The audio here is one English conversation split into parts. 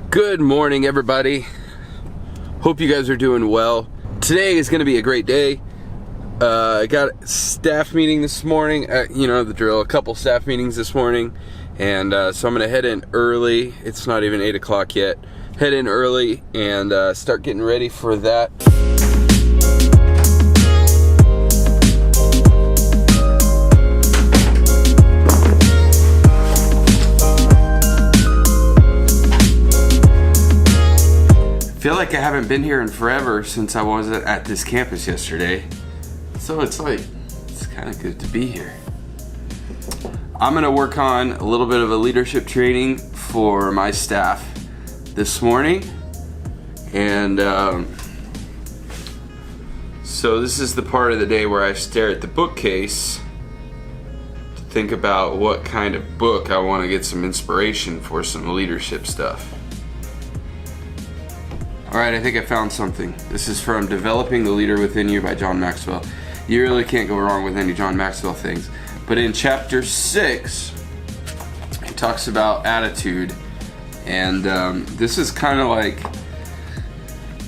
Good morning, everybody. Hope you guys are doing well. Today is going to be a great day. I got a staff meeting this morning. You know the drill, a couple staff meetings this morning. And so I'm going to head in early. It's not even 8 o'clock yet. Head in early and start getting ready for that. I feel like I haven't been here in forever since I was at this campus yesterday. So it's kind of good to be here. I'm gonna work on a little bit of a leadership training for my staff this morning. And so this is the part of the day where I stare at the bookcase to think about what kind of book I want to get some inspiration for some leadership stuff. Alright, I think I found something. This is from Developing the Leader Within You by John Maxwell. You really can't go wrong with any John Maxwell things. But in chapter 6, he talks about attitude. And this is kind of like,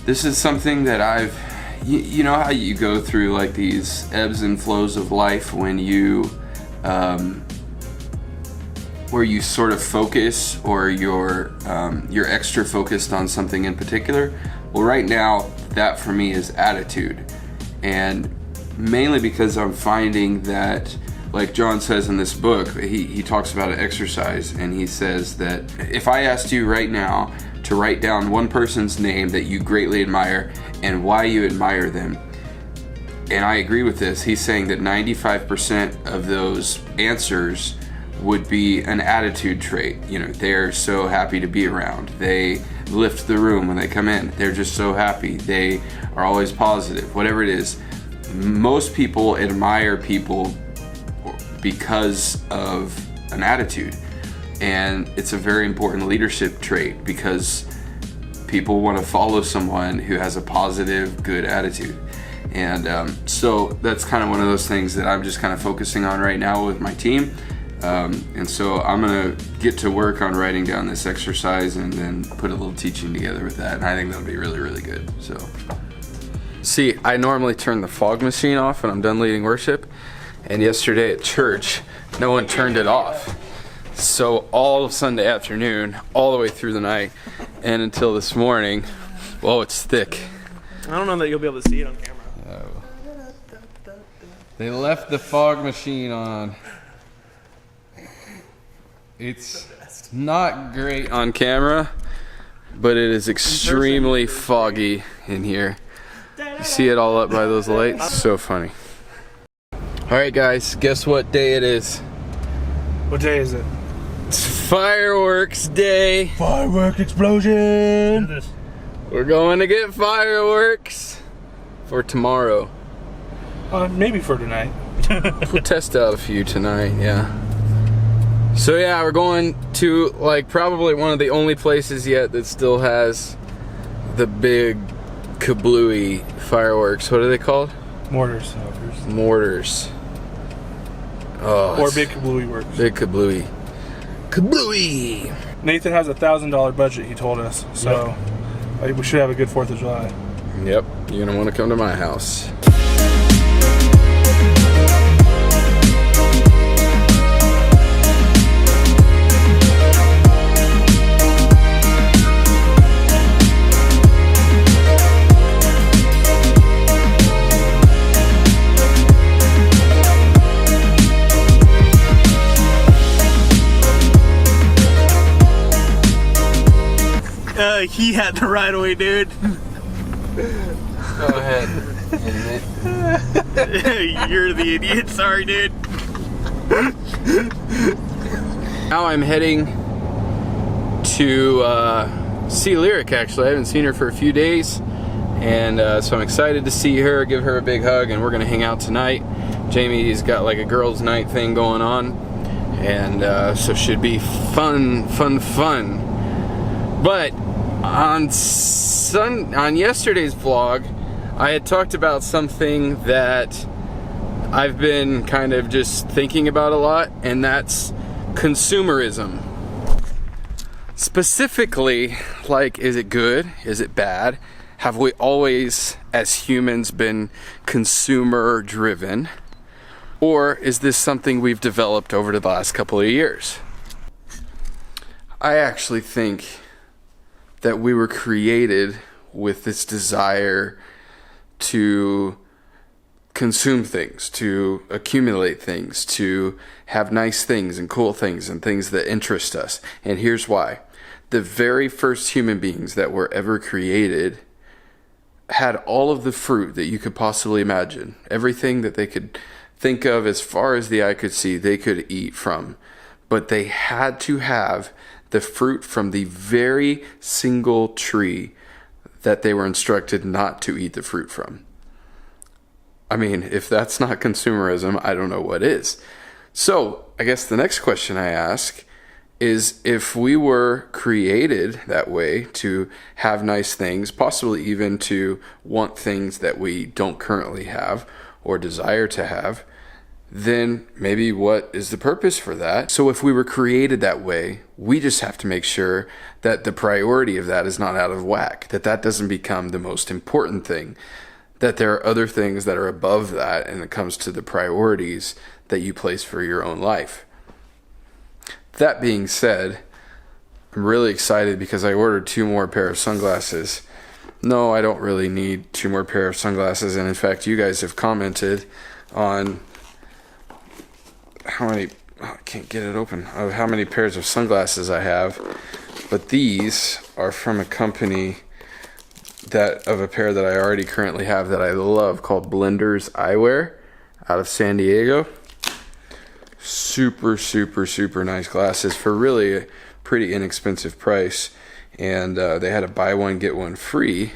this is something that you know how you go through like these ebbs and flows of life when you, where you sort of focus or you're extra focused on something in particular. Well, right now, that for me is attitude. And mainly because I'm finding that, like John says in this book, he talks about an exercise, and he says that if I asked you right now to write down one person's name that you greatly admire and why you admire them, and I agree with this, he's saying that 95% of those answers would be an attitude trait. You know, they're so happy to be around. They lift the room when they come in. They're just so happy. They are always positive, whatever it is. Most people admire people because of an attitude. And it's a very important leadership trait because people want to follow someone who has a positive, good attitude. And so that's kind of one of those things that I'm just kind of focusing on right now with my team. And so I'm gonna get to work on writing down this exercise and then put a little teaching together with that, and I think that'll be really, really good. So, see, I normally turn the fog machine off when I'm done leading worship, and yesterday at church, no one turned it off. So all of Sunday afternoon, all the way through the night, and until this morning, whoa, it's thick. I don't know that you'll be able to see it on camera. Oh. They left the fog machine on. It's not great on camera, but it is extremely foggy in here. You see it all up by those lights? So funny. Alright guys, guess what day it is? What day is it? It's fireworks day. Fireworks explosion! We're going to get fireworks for tomorrow. Maybe for tonight. We'll test out a few tonight, yeah. So yeah, we're going to like probably one of the only places yet that still has the big kablooey fireworks. What are they called? Mortars. Mortars. Oh, or big kablooey works. Big kablooey. Kablooey! Nathan has a $1,000 budget, he told us. So we should have a good 4th of July. Yep, you're gonna want to come to my house. He had the right away, dude. Go ahead. You're the idiot. Sorry, dude. Now I'm heading to see Lyric, actually. I haven't seen her for a few days. And so I'm excited to see her, give her a big hug, and we're going to hang out tonight. Jamie's got like a girls' night thing going on. And so should be fun. But on yesterday's vlog, I had talked about something that I've been kind of just thinking about a lot, and that's consumerism. Specifically, like, is it good? Is it bad? Have we always, as humans, been consumer driven? Or is this something we've developed over the last couple of years? I actually think that we were created with this desire to consume things, to accumulate things, to have nice things and cool things and things that interest us. And here's why. The very first human beings that were ever created had all of the fruit that you could possibly imagine. Everything that they could think of as far as the eye could see, they could eat from. But they had to have the fruit from the very single tree that they were instructed not to eat the fruit from. I mean, if that's not consumerism, I don't know what is. So I guess the next question I ask is, if we were created that way to have nice things, possibly even to want things that we don't currently have or desire to have, then maybe what is the purpose for that? So if we were created that way, we just have to make sure that the priority of that is not out of whack, that that doesn't become the most important thing, that there are other things that are above that and it comes to the priorities that you place for your own life. That being said, I'm really excited because I ordered 2 more pair of sunglasses. No, I don't really need 2 more pair of sunglasses, and in fact, you guys have commented on how many, I can't get it open, of how many pairs of sunglasses I have, but these are from a company of a pair that I already currently have that I love, called Blenders Eyewear out of San Diego. Super, super, super nice glasses for really a pretty inexpensive price, and they had a buy one get one free,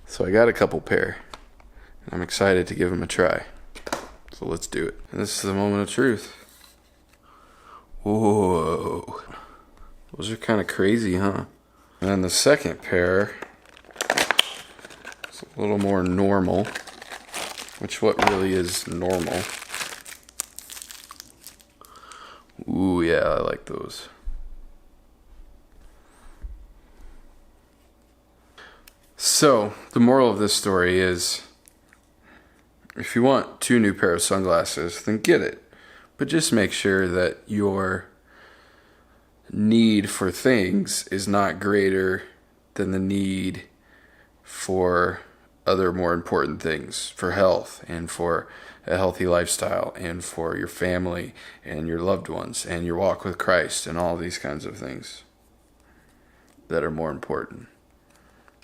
so I got a couple pair. I'm excited to give them a try. So let's do it. And this is the moment of truth. Whoa. Those are kind of crazy, huh? And then the second pair is a little more normal, which what really is normal. Ooh, yeah, I like those. So, the moral of this story is, if you want 2 new pair of sunglasses, then get it. But just make sure that your need for things is not greater than the need for other more important things, for health and for a healthy lifestyle and for your family and your loved ones and your walk with Christ and all these kinds of things that are more important.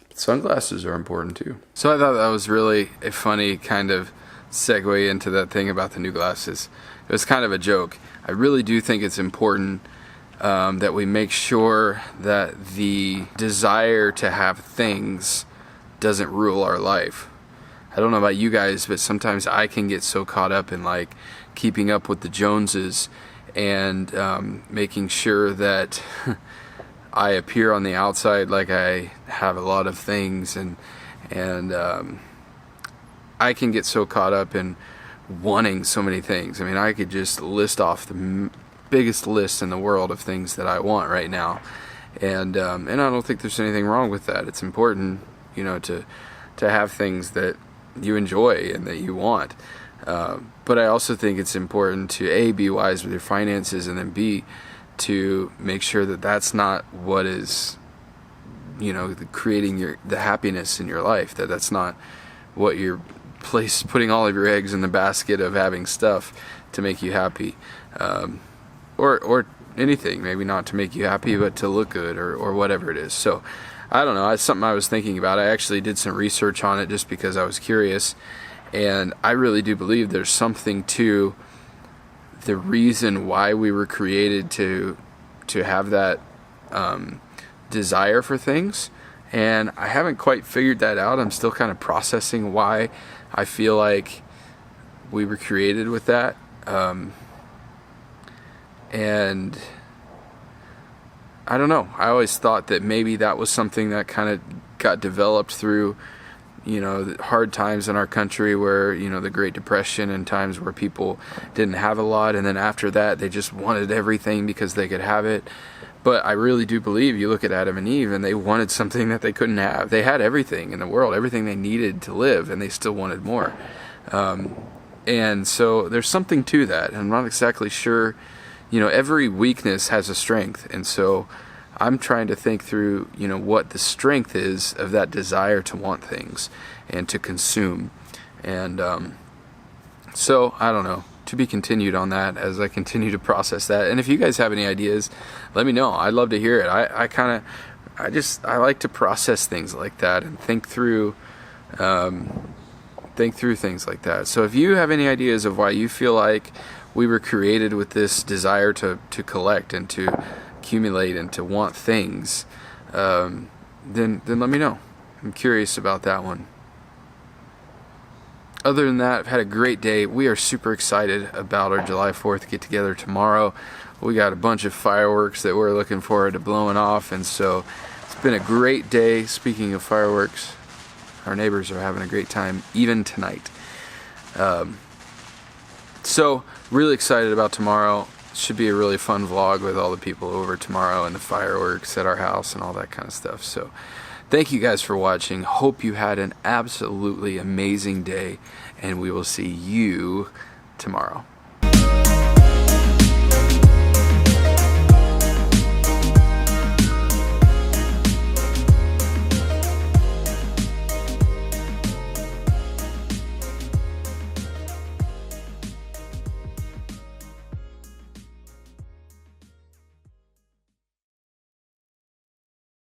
But sunglasses are important too. So I thought that was really a funny kind of segue into that thing about the new glasses. It was kind of a joke. I really do think it's important that we make sure that the desire to have things doesn't rule our life. I don't know about you guys, but sometimes I can get so caught up in like keeping up with the Joneses and making sure that I appear on the outside like I have a lot of things, and I can get so caught up in wanting so many things. I mean, I could just list off the biggest list in the world of things that I want right now, and I don't think there's anything wrong with that. It's important, you know, to have things that you enjoy and that you want. But I also think it's important to A, be wise with your finances, and then B, to make sure that that's not what is, you know, creating the happiness in your life, that's not what you're putting all of your eggs in the basket of having stuff to make you happy, or anything, maybe not to make you happy, but to look good or whatever it is. So I don't know, it's something I was thinking about. I actually did some research on it just because I was curious, and I really do believe there's something to the reason why we were created to have that desire for things, and I haven't quite figured that out. I'm still kind of processing why I feel like we were created with that, and I don't know. I always thought that maybe that was something that kind of got developed through, you know, the hard times in our country, where, you know, the Great Depression, and times where people didn't have a lot, and then after that they just wanted everything because they could have it. But I really do believe, you look at Adam and Eve, and they wanted something that they couldn't have. They had everything in the world, everything they needed to live, and they still wanted more. And so there's something to that. I'm not exactly sure. Every weakness has a strength, and so I'm trying to think through, what the strength is of that desire to want things and to consume. And so I don't know. To be continued on that as I continue to process that. And if you guys have any ideas, let me know. I'd love to hear it. I like to process things like that and think through things like that. So if you have any ideas of why you feel like we were created with this desire to collect and to accumulate and to want things, then let me know. I'm curious about that one. Other than that, I've had a great day. We are super excited about our July 4th get together tomorrow. We got a bunch of fireworks that we're looking forward to blowing off, and so it's been a great day. Speaking of fireworks, our neighbors are having a great time even tonight. So really excited about tomorrow. Should be a really fun vlog with all the people over tomorrow and the fireworks at our house and all that kind of stuff. So thank you guys for watching. Hope you had an absolutely amazing day, and we will see you tomorrow.